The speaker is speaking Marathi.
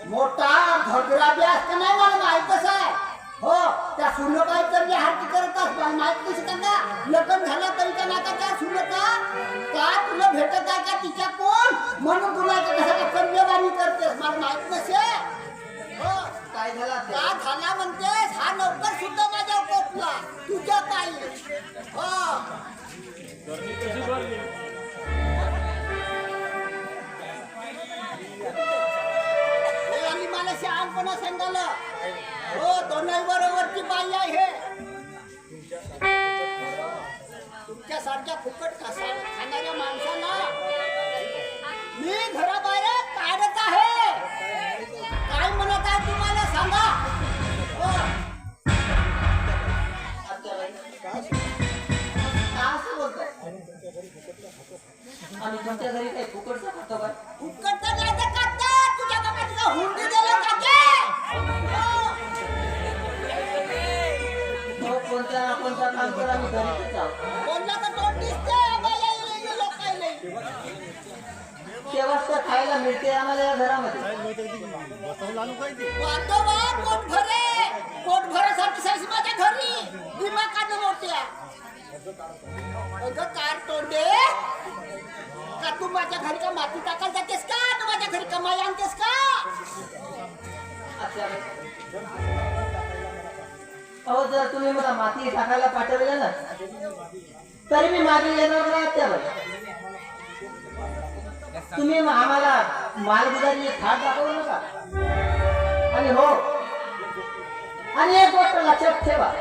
मोठा घगरा बी असतं नाही मला माहितच आहे. हो त्या सुनबाई तर मी हाती करतात मला माहित नाही का लग्न झालं तरी का नका त्या सुनता का तुला भेटत आहे का तिच्या कोण म्हणून तुला कसं कन्यावाणी करतेस मला माहित नसे. हो काय झाला का झाला म्हणतेस हा नौकर सुद्धा माझ्या कोपला तुझ्या पायी. हो आणि मला शहाणपणा सांगायला हो दोन्ही बरोबरची बाई आहे हे तुमच्यासारख्या फुकट खाणाऱ्या माणसाला मी घराबाहेर काढत आहे. काय म्हणत आहे तुम्हाला सांगा. हो असं बोलताय आणि तुमच्या घरी काही फुकटचं खातो का? फुकटचं नाही तर काढता तुझ्या बाबाचा हुंडी दिला काके. कोणत्या कोणत्या काम करा मी घरीच आहोत. बोलला तर तोंड दिसते आम्हाला लोकायला. तेव्हाच तर खायला मिळते आम्हाला या घरामध्ये. वाटोबा पोट भरासाठी साईस माझ्या घरी विमा काढून मोठ्या अगं कार तोंडे का तू माझ्या घरी का माती टाकायला जातेस का तू माझ्या घरी कमाई आणतेस का. अहो जर तुम्ही मला माती टाकायला पाठवलं ना तरी मी मागे येणार नाही. त्यावर तुम्ही आम्हाला मालगुजारी थाट दाखवू नका. आणि हो आणि एक गोष्ट लक्षात ठेवा